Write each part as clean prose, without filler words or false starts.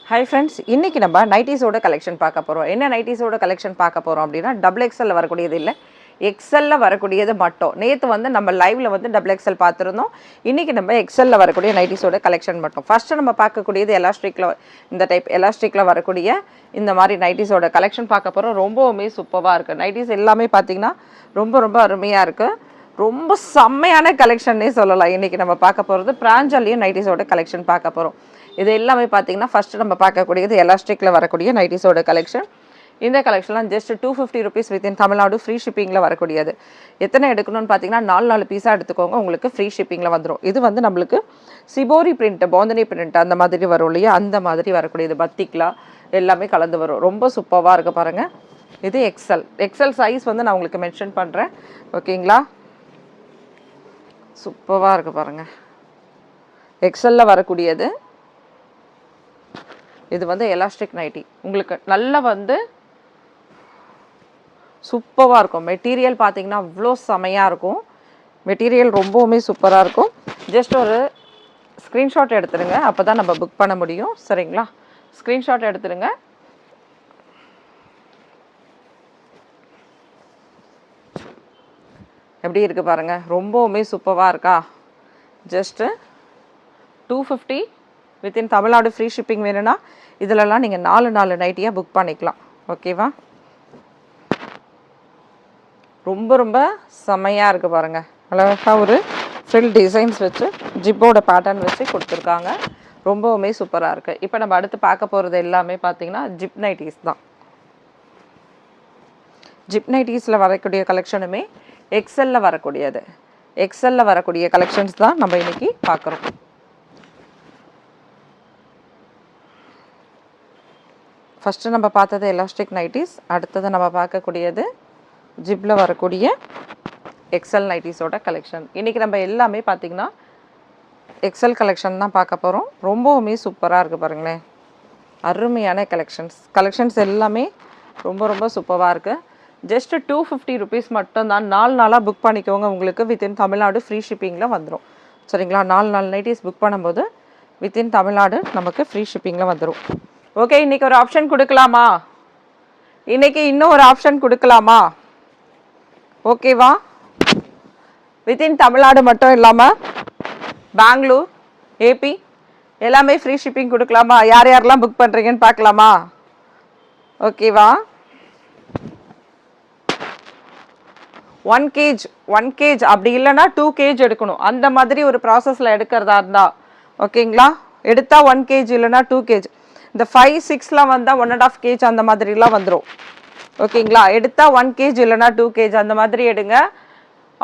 Hi friends, இன்னைக்கு நம்ம நைட்டிஸோட collection பார்க்க போறோம். என்ன நைட்டிஸோட கலெக்ஷன் பார்க்க போறோம் அப்படினா டபுள் எக்ஸ்எல் ல வரக்கூடியது இல்ல. எக்ஸ்எல் ல வரக்கூடியது மட்டும். நேத்து வந்து நம்ம லைவ்ல வந்து டபுள் எக்ஸ்எல் பார்த்திருந்தோம். இன்னைக்கு நம்ம எக்ஸ்எல் ல வரக்கூடிய நைட்டிஸோட கலெக்ஷன் மட்டும். ஃபர்ஸ்ட் நம்ம பார்க்கக்கூடியது எலாஸ்டிக்ல இந்த டைப் எலாஸ்டிக்ல வரக்கூடிய இந்த மாதிரி நைட்டிஸோட கலெக்ஷன் பார்க்க போறோம். ரொம்பவே சூப்பரா இருக்கு. நைட்டிஸ் எல்லாமே பாத்தீங்கன்னா ரொம்ப அருமையா இருக்கு. ரொம்ப செம்மையான கலெக்ஷன்னே சொல்லலாம். இன்னைக்கு நம்ம பார்க்க போறது பிராஞ்சல்லியும் நைட்டிஸோட கலெக்ஷன் பார்க்க போறோம். இது எல்லாமே பார்த்தீங்கன்னா ஃபர்ஸ்ட் நம்ம பார்க்கக்கூடியது எலாஸ்டிக்ல வரக்கூடிய நைட்டிஸோட கலெக்ஷன். இந்த கலெக்ஷன்லாம் just 250 rupees within Tamil Nadu free ஷிப்பிங்கில் வரக்கூடியது. எத்தனை எடுக்கணும்னு பார்த்தீங்கன்னா 4 பீஸாக எடுத்துக்கோங்க, உங்களுக்கு ஃப்ரீ ஷிப்பிங்கில் வந்துடும். இது வந்து நம்மளுக்கு சிபோரி பிரிண்ட், பாந்தனி பிரிண்ட் அந்த மாதிரி வரும் இல்லையா, அந்த மாதிரி வரக்கூடியது பத்திக்லா எல்லாமே கலந்து வரும். ரொம்ப சூப்பராக இருக்குது பாருங்கள். இது எக்ஸல் சைஸ் வந்து நான் உங்களுக்கு மென்ஷன் பண்ணுறேன், ஓகேங்களா? சூப்பராக இருக்குது பாருங்கள். எக்ஸலில் வரக்கூடியது இது வந்து எலாஸ்டிக் நைட்டி. உங்களுக்கு நல்லா வந்து சூப்பராக இருக்கும். மெட்டீரியல் பார்த்தீங்கன்னா அவ்வளோ செமையாக இருக்கும். மெட்டீரியல் ரொம்பவுமே சூப்பராக இருக்கும். ஜஸ்ட் ஒரு ஸ்க்ரீன்ஷாட் எடுத்துடுங்க, அப்போ தான் நம்ம புக் பண்ண முடியும். சரிங்களா? ஸ்க்ரீன்ஷாட் எடுத்துடுங்க. எப்படி இருக்குது பாருங்கள், ரொம்பவுமே சூப்பராக இருக்கா? Just 250 within Tamil Nadu free shipping வேணும்னா இதிலெல்லாம் நீங்கள் 4 நைட்டியாக புக் பண்ணிக்கலாம், ஓகேவா? ரொம்ப செம்மையாக இருக்குது பாருங்கள். அழகாக ஒரு ஃப்ரில் டிசைன்ஸ் வச்சு ஜிப்போட பேட்டர்ன் வச்சு கொடுத்துருக்காங்க. ரொம்பவுமே சூப்பராக இருக்குது. இப்போ நம்ம அடுத்து பார்க்க போகிறது எல்லாமே பார்த்தீங்கன்னா ஜிப் நைட்டிஸ் தான். ஜிப் நைட்டிஸில் வரக்கூடிய கலெக்ஷனுமே எக்ஸலில் வரக்கூடியது. எக்ஸலில் வரக்கூடிய கலெக்ஷன்ஸ் தான் நம்ம இன்றைக்கி பார்க்குறோம். ஃபஸ்ட்டு நம்ம பார்த்தது எலாஸ்டிக் நைட்டிஸ், அடுத்தது நம்ம பார்க்கக்கூடியது ஜிப்பில் வரக்கூடிய எக்ஸல் நைட்டிஸோட கலெக்ஷன். இன்றைக்கி நம்ம எல்லாமே பார்த்திங்கன்னா எக்ஸல் கலெக்ஷன் தான் பார்க்க போகிறோம். ரொம்பவுமே சூப்பராக இருக்குது பாருங்களேன். அருமையான கலெக்ஷன்ஸ் எல்லாமே ரொம்ப சூப்பராக இருக்குது. ஜஸ்ட்டு 250 rupees மட்டும்தான். 4 நாளாக புக் பண்ணிக்கோங்க, உங்களுக்கு வித்தின் தமிழ்நாடு ஃப்ரீ ஷிப்பிங்கில் வந்துடும். சரிங்களா? 4 நைட்டிஸ் புக் பண்ணும்போது வித்தின் தமிழ்நாடு நமக்கு ஃப்ரீ ஷிப்பிங்கில் வந்துடும். ஓகே, இன்றைக்கி ஒரு ஆப்ஷன் கொடுக்கலாமா? இன்றைக்கி இன்னும் ஒரு ஆப்ஷன் கொடுக்கலாமா? ஓகேவா? வித்தின் தமிழ்நாடு மட்டும் இல்லாமல் பெங்களூர், ஏபி எல்லாமே ஃப்ரீ ஷிப்பிங் கொடுக்கலாமா? யாரெல்லாம் புக் பண்ணுறீங்கன்னு பார்க்கலாமா? ஓகேவா? 1 kg அப்படி இல்லைன்னா 2 kg எடுக்கணும். அந்த மாதிரி ஒரு ப்ராசஸில் எடுக்கிறதா இருந்தால் ஓகேங்களா? எடுத்தால் 1 kg இல்லைன்னா 2 kg. இந்த 5, 6லாம் வந்தால் 1.5 kg அந்த மாதிரிலாம் வந்துடும், ஓகேங்களா? எடுத்தால் 1 kg இல்லைன்னா 2 kg அந்த மாதிரி எடுங்க.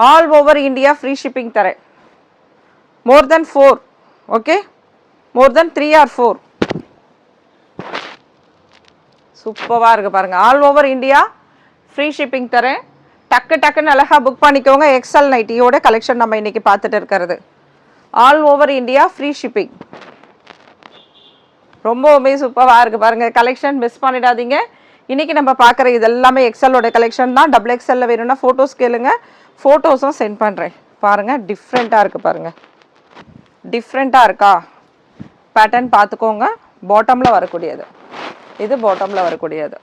All over India free shipping தரேன். மோர் தென் 4, ஓகே, மோர் தென் 3 or 4. சூப்பராக இருக்குது பாருங்கள். All over India free shipping தரேன். டக்குன்னு அழகாக புக் பண்ணிக்கோங்க. எக்ஸல் நைட்டியோட கலெக்ஷன் நம்ம இன்றைக்கி பார்த்துட்டு இருக்கிறது. All over India free shipping. ரொம்பவுமே சூப்பராக இருக்குது பாருங்கள். கலெக்ஷன் மிஸ் பண்ணிடாதீங்க. இன்றைக்கி நம்ம பார்க்குற இது எல்லாமே எக்ஸலோட கலெக்ஷன் தான். டபுள் எக்ஸலில் வேணும்னா ஃபோட்டோஸ் கேளுங்க, ஃபோட்டோஸும் சென்ட் பண்ணுறேன். பாருங்கள், டிஃப்ரெண்ட்டாக இருக்குது பாருங்கள். டிஃப்ரெண்ட்டாக இருக்கா? பேட்டர்ன் பார்த்துக்கோங்க. பாட்டமில் வரக்கூடியது இது, பாட்டமில் வரக்கூடியது.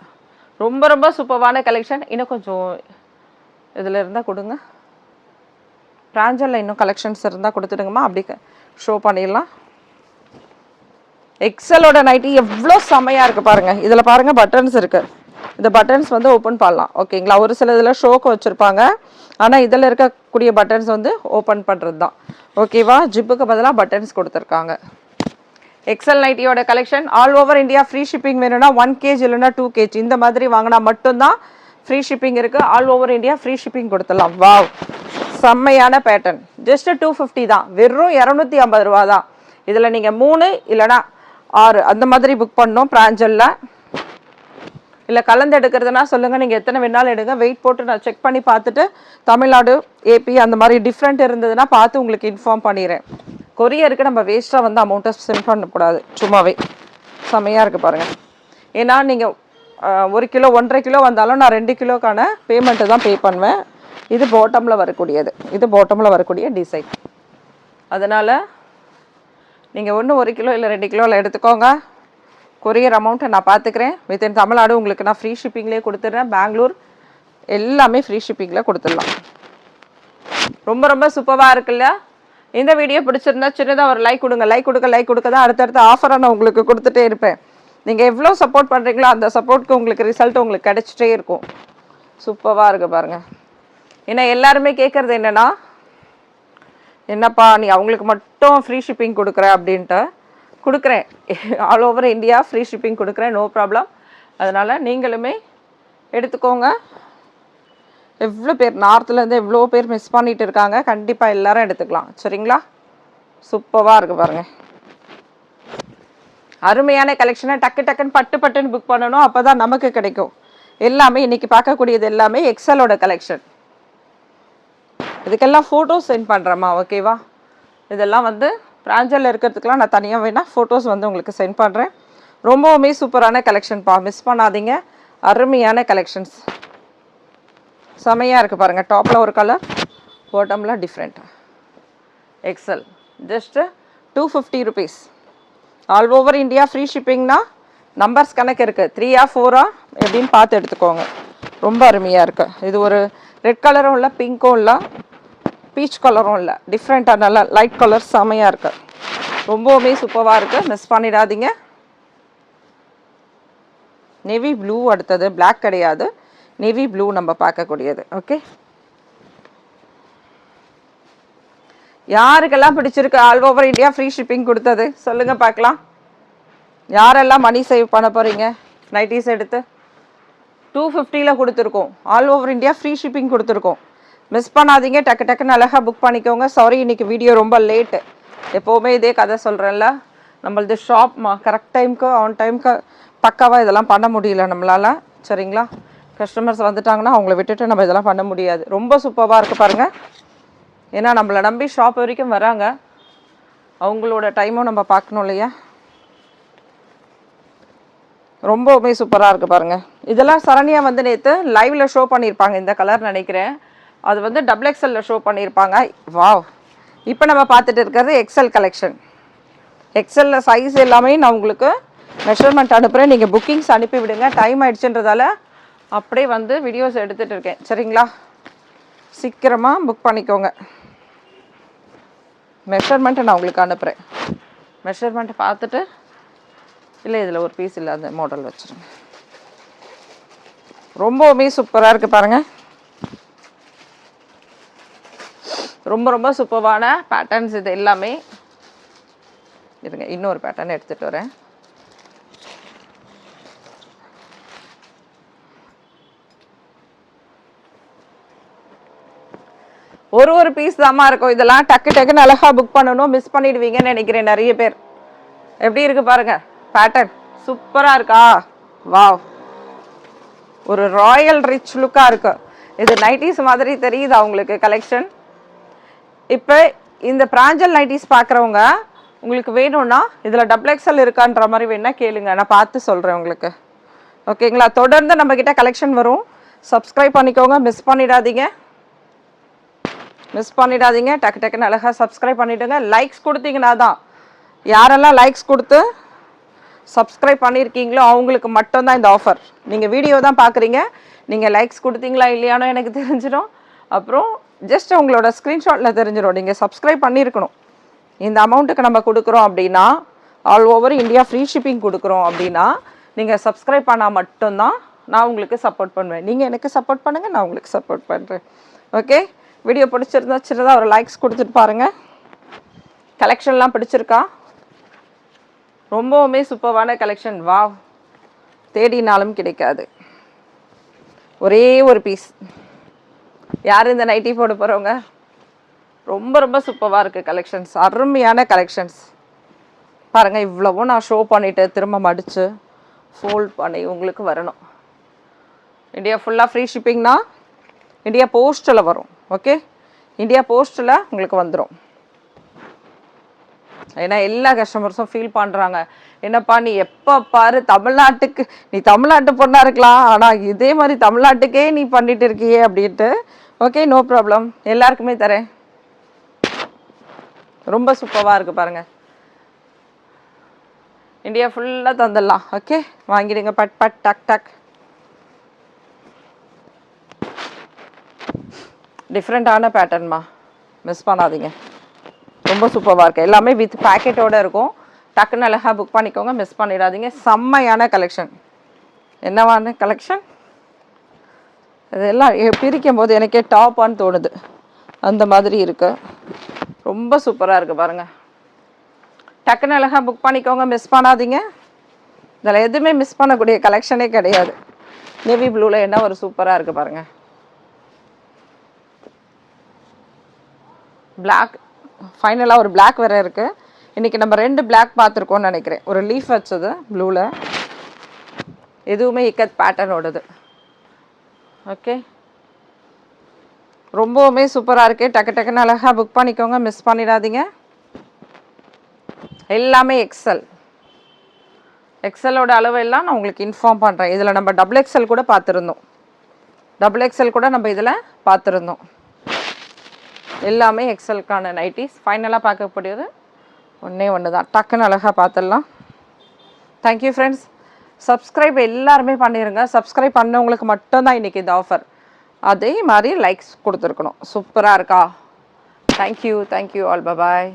ரொம்ப சூப்பரான கலெக்ஷன். இன்னும் கொஞ்சம் இதில் இருந்தால் கொடுங்க. பிராஞ்சலில் இன்னும் கலெக்ஷன்ஸ் இருந்தால் கொடுத்துடுங்கம்மா, அப்படி ஷோ பண்ணிடலாம். எக்ஸலோட நைட்டி எவ்வளோ செம்மையாக இருக்குது பாருங்கள். இதில் பாருங்கள், பட்டன்ஸ் இருக்குது. இந்த பட்டன்ஸ் வந்து ஓப்பன் பண்ணலாம், ஓகேங்களா? ஒரு சில இதில் ஷோக்கு வச்சுருப்பாங்க, ஆனால் இதில் இருக்கக்கூடிய பட்டன்ஸ் வந்து ஓப்பன் பண்ணுறது தான், ஓகேவா? ஜிப்புக்கு பதிலாக பட்டன்ஸ் கொடுத்துருக்காங்க. எக்ஸல் நைட்டியோட collection. All over India free shipping வேணும்னா 1 kg இல்லைன்னா 2 kg இந்த மாதிரி வாங்கினா மட்டும்தான் ஃப்ரீ ஷிப்பிங் இருக்குது. All over India free shipping கொடுத்துடலாம். வாவ், செம்மையான பேட்டர்ன். ஜஸ்ட் 250 தான், வெறும் 250 ரூபா தான். இதில் நீங்கள் 3 இல்லைனா 6 அந்த மாதிரி புக் பண்ணோம் பிராஞ்சலில். இல்லை கலந்து எடுக்கிறதுனா சொல்லுங்கள், நீங்கள் எத்தனை வேணாலும் எடுங்க. வெயிட் போட்டு நான் செக் பண்ணி பார்த்துட்டு தமிழ்நாடு, ஏபி அந்த மாதிரி டிஃப்ரெண்ட் இருந்ததுன்னா பார்த்து உங்களுக்கு இன்ஃபார்ம் பண்ணிடுறேன். கொரியருக்கு நம்ம வேஸ்ட்டாக வந்து அமௌண்ட்டை சென்ட் பண்ணக்கூடாது, சும்மாவே. செம்மையாக இருக்குது பாருங்கள். ஏன்னா நீங்கள் 1 கிலோ 1.5 கிலோ வந்தாலும் நான் 2 கிலோக்கான பேமெண்ட்டு தான் பே பண்ணுவேன். இது பாட்டமில் வரக்கூடியது, இது பாட்டமில் வரக்கூடிய டிசைன். அதனால் நீங்கள் ஒன்று 1 கிலோ இல்லை 2 கிலோவில் எடுத்துக்கோங்க. கொரியர் அமௌண்ட்டை நான் பார்த்துக்கிறேன். வித்தின் தமிழ்நாடு உங்களுக்கு நான் ஃப்ரீ ஷிப்பிங்லேயே கொடுத்துட்றேன். பெங்களூர் எல்லாமே ஃப்ரீ ஷிப்பிங்கில் கொடுத்துடலாம். ரொம்ப ரொம்ப சூப்பராக இருக்குல்ல? இந்த வீடியோ பிடிச்சிருந்தா சின்னதாக ஒரு லைக் கொடுங்க. லைக் கொடுக்க தான் அடுத்தடுத்த ஆஃபராக நான் உங்களுக்கு கொடுத்துட்டே இருப்பேன். நீங்கள் எவ்வளோ சப்போர்ட் பண்ணுறீங்களோ அந்த சப்போர்ட்க்கு உங்களுக்கு ரிசல்ட் உங்களுக்கு கிடைச்சிட்டே இருக்கும். சூப்பராக இருக்குது பாருங்கள். ஏன்னா எல்லாருமே கேட்குறது என்னென்னா, என்னப்பா நீ அவங்களுக்கு மட்டும் ஃப்ரீ ஷிப்பிங் கொடுக்குற அப்படின்ட்டு. கொடுக்குறேன், all over India free shipping கொடுக்குறேன், நோ ப்ராப்ளம். அதனால் நீங்களுமே எடுத்துக்கோங்க. எவ்வளோ பேர் நார்த்துலேருந்து எவ்வளோ பேர் மிஸ் பண்ணிகிட்டு இருக்காங்க. கண்டிப்பாக எல்லோரும் எடுத்துக்கலாம். சரிங்களா? சூப்பராக இருக்குது பாருங்கள். அருமையான கலெக்ஷனை டக்குன்னு பட்டுன்னு புக் பண்ணணும். அப்போ தான் நமக்கு கிடைக்கும். எல்லாமே இன்றைக்கி பார்க்கக்கூடியது எல்லாமே எக்ஸலோட கலெக்ஷன். இதுக்கெல்லாம் ஃபோட்டோஸ் சென்ட் பண்ணுறேம்மா, ஓகேவா? இதெல்லாம் வந்து பிராஞ்சலில் இருக்கிறதுக்கெலாம் நான் தனியாக வேணால் ஃபோட்டோஸ் வந்து உங்களுக்கு சென்ட் பண்ணுறேன். ரொம்பவுமே சூப்பரான கலெக்ஷன்ப்பா, மிஸ் பண்ணாதீங்க. அருமையான கலெக்ஷன்ஸ் செமையாக இருக்குது பாருங்கள். டாப்பில் ஒரு கலர், பாட்டமில் different. Excel just 250 rupees. All over India free ஷிப்பிங்னா நம்பர்ஸ் கணக்கு இருக்குது. 3 or 4 எப்படின்னு பார்த்து எடுத்துக்கோங்க. ரொம்ப அருமையாக இருக்குது. இது ஒரு ரெட் கலரும் இல்லை, பிங்க்கும் இல்லை, பீச் கலரும் இல்லை, டிஃப்ரெண்ட்டாக நல்லா லைட் கலர் செமையாக இருக்குது. ரொம்பவுமே சூப்பராக இருக்குது, மிஸ் பண்ணிடாதீங்க. நேவி ப்ளூ அடுத்தது, பிளாக் கிடையாது, நேவி ப்ளூ நம்ம பார்க்கக்கூடியது. ஓகே, யாருக்கெல்லாம் பிடிச்சிருக்கு all over India free shipping கொடுத்தது சொல்லுங்கள் பார்க்கலாம். யாரெல்லாம் மணி சேவ் பண்ண போகிறீங்க? நைட்டிஸ் எடுத்து 250 கொடுத்துருக்கோம். All over India free shipping கொடுத்துருக்கோம். மிஸ் பண்ணாதீங்க, டக்குன்னு அழகாக புக் பண்ணிக்கோங்க. சாரி, இன்றைக்கி வீடியோ ரொம்ப லேட்டு. எப்போவுமே இதே கதை சொல்கிறேன்ல, நம்மளது ஷாப்மா கரெக்ட் டைமுக்கு ஆன் டைமுக்கு பக்காவாக இதெல்லாம் பண்ண முடியல நம்மளால். சரிங்களா? கஸ்டமர்ஸ் வந்துட்டாங்கன்னா அவங்கள விட்டுட்டு நம்ம இதெல்லாம் பண்ண முடியாது. ரொம்ப சூப்பராக இருக்குது பாருங்கள். ஏன்னா நம்மளை நம்பி ஷாப் வரைக்கும் வராங்க, அவங்களோட டைமும் நம்ம பார்க்கணும் இல்லையா? ரொம்பவுமே சூப்பராக இருக்குது பாருங்கள். இதெல்லாம் சரண்யா வந்து நேற்று லைவில் ஷோ பண்ணியிருப்பாங்க. இந்த கலர் நினைக்கிறேன், அது வந்து XXL ஷோ பண்ணியிருப்பாங்க. வாவ், இப்போ நம்ம பார்த்துட்டு இருக்கிறது எக்ஸல் கலெக்ஷன். எக்ஸலில் சைஸ் எல்லாமே நான் உங்களுக்கு மெஷர்மெண்ட் அனுப்புகிறேன். நீங்கள் புக்கிங்ஸ் அனுப்பி விடுங்க. டைம் ஆயிடுச்சுன்றதால அப்படியே வந்து வீடியோஸ் எடுத்துகிட்டு இருக்கேன். சரிங்களா? சீக்கிரமாக புக் பண்ணிக்கோங்க. மெஷர்மெண்ட்டை நான் உங்களுக்கு அனுப்புகிறேன். மெஷர்மெண்ட்டை பார்த்துட்டு, இல்லை இதில் ஒரு பீஸ் இல்லை, அந்த மாடல் வச்சுருங்க. ரொம்பவுமே சூப்பராக இருக்குது பாருங்கள். ரொம்ப ரொம்ப சூப்பரான பேட்டர்ன்ஸ் இது எல்லாமே. இருங்க, இன்னொரு பேட்டர்ன் எடுத்துகிட்டு வரேன். ஒரு பீஸ் தாம்மா இருக்கும். இதெல்லாம் டக்குன்னு அழகாக புக் பண்ணணும். மிஸ் பண்ணிடுவீங்கன்னு நினைக்கிறேன் நிறைய பேர். எப்படி இருக்குது பாருங்கள் பேட்டர்ன், சூப்பராக இருக்கா? வாவ், ஒரு ராயல் ரிச் லுக்காக இருக்கு. இது நைட்டிஸ் மாதிரி தெரியுது அவங்களுக்கு கலெக்ஷன். இப்போ இந்த பிராஞ்சல் நைட்டிஸ் பார்க்குறவங்க உங்களுக்கு வேணும்னா இதில் XXL இருக்கான்ற மாதிரி வேணா கேளுங்க, நான் பார்த்து சொல்கிறேன் உங்களுக்கு. ஓகேங்களா? தொடர்ந்து நம்மக்கிட்ட கலெக்ஷன் வரும். சப்ஸ்கிரைப் பண்ணிக்கோங்க, மிஸ் பண்ணிடாதீங்க. டக்குன்னு அழகாக சப்ஸ்கிரைப் பண்ணிவிடுங்க. லைக்ஸ் கொடுத்தீங்கன்னா தான், யாரெல்லாம் லைக்ஸ் கொடுத்து சப்ஸ்கிரைப் பண்ணியிருக்கீங்களோ அவங்களுக்கு மட்டும்தான் இந்த ஆஃபர். நீங்கள் வீடியோ தான் பார்க்குறீங்க, நீங்கள் லைக்ஸ் கொடுத்தீங்களா இல்லையானோ எனக்கு தெரிஞ்சிடும். அப்புறம் ஜஸ்ட் உங்களோட ஸ்க்ரீன்ஷாட்டில் தெரிஞ்சிடும். நீங்கள் சப்ஸ்கிரைப் பண்ணியிருக்கணும். இந்த அமௌண்ட்டுக்கு நம்ம கொடுக்குறோம் அப்படின்னா, all over India free shipping கொடுக்குறோம் அப்படின்னா, நீங்கள் சப்ஸ்கிரைப் பண்ணால் மட்டும்தான் நான் உங்களுக்கு சப்போர்ட் பண்ணுவேன். நீங்கள் எனக்கு சப்போர்ட் பண்ணுங்கள், நான் உங்களுக்கு சப்போர்ட் பண்ணுறேன். ஓகே, வீடியோ பிடிச்சிருந்தா சின்னதாக ஒரு லைக்ஸ் கொடுத்துட்டு பாருங்கள். கலெக்ஷன்லாம் பிடிச்சிருக்கா? ரொம்பவுமே சூப்பரான கலெக்ஷன். வாவ், தேடினாலும் கிடைக்காது. ஒரே ஒரு பீஸ். யார் இந்த நைட்டி போட போகிறவங்க? ரொம்ப ரொம்ப சூப்பராக இருக்குது கலெக்ஷன்ஸ், அருமையான கலெக்ஷன்ஸ் பாருங்கள். இவ்வளவும் நான் ஷோ பண்ணிவிட்டு திரும்ப மடித்து ஃபோல்ட் பண்ணி உங்களுக்கு வரணும். இந்தியா ஃபுல்லாக ஃப்ரீ ஷிப்பிங்னா இந்தியா போஸ்ட்டில் வரும். ஓகே, இந்தியா போஸ்ட்டில் உங்களுக்கு வந்துடும். ஏன்னா எல்லா கஸ்டமர்ஸும் ஃபீல் பண்ணுறாங்க, என்னப்பா நீ எப்போ பாரு தமிழ்நாட்டுக்கு, நீ தமிழ்நாட்டு பொண்ணாக இருக்கலாம், ஆனால் இதே மாதிரி தமிழ்நாட்டுக்கே நீ பண்ணிட்டு இருக்கியே அப்படின்ட்டு. ஓகே, நோ ப்ராப்ளம், எல்லாருக்குமே தரேன். ரொம்ப சூப்பராக இருக்குது பாருங்கள். இந்தியா ஃபுல்லாக தந்துடலாம். ஓகே, வாங்கிடுங்க பட் பட் டக் டக். டிஃப்ரெண்ட்டான பேட்டர்ன்மா, மிஸ் பண்ணாதீங்க. ரொம்ப சூப்பராக இருக்குது. எல்லாமே வித் பேக்கெட்டோடு இருக்கும். டக்குன்னு அழகாக புக் பண்ணிக்கோங்க, மிஸ் பண்ணிடாதீங்க. செம்மையான கலெக்ஷன். என்னவான கலெக்ஷன் இதெல்லாம் பிரிக்கும் போது எனக்கே டாப்பான்னு தோணுது. அந்த மாதிரி இருக்கு. ரொம்ப சூப்பராக இருக்குது பாருங்கள். டக்குன்னு அழகாக புக் பண்ணிக்கோங்க, மிஸ் பண்ணாதீங்க. இதில் எதுவுமே மிஸ் பண்ணக்கூடிய கலெக்ஷனே கிடையாது. நேவி ப்ளூவில் என்ன ஒரு சூப்பராக இருக்குது பாருங்கள். பிளாக் ஃபைனலாக ஒரு பிளாக் வேறு இருக்குது. இன்றைக்கி நம்ம 2 பிளாக் பார்த்துருக்கோன்னு நினைக்கிறேன். ஒரு லீஃப் வச்சது ப்ளூவில், எதுவுமே இக்கத் பேட்டர்னோடது. ஓகே, ரொம்பவுமே சூப்பராக இருக்குது. டக்கு டக்குன்னு அழகாக புக் பண்ணிக்கோங்க, மிஸ் பண்ணிடாதீங்க. எல்லாமே எக்ஸல். எக்ஸலோட அளவு எல்லாம் நான் உங்களுக்கு இன்ஃபார்ம் பண்ணுறேன். இதில் நம்ம டபுள் எக்ஸல் கூட பார்த்துருந்தோம். டபுள் எக்ஸல் கூட நம்ம இதில் பார்த்துருந்தோம். எல்லாமே எக்ஸலுக்கான நைட்டிஸ். ஃபைனலாக பார்க்கக்கூடியது ஒன்று தான். டக்குன்னு அழகாக பார்த்துடலாம். Thank you friends. சப்ஸ்கிரைப் எல்லாருமே பண்ணிடுங்க. சப்ஸ்கிரைப் பண்ணவங்களுக்கு மட்டும்தான் இன்றைக்கி இந்த ஆஃபர். அதே மாதிரி லைக்ஸ் கொடுத்துருக்கணும். சூப்பராக இருக்கா? Thank you all. பாய்.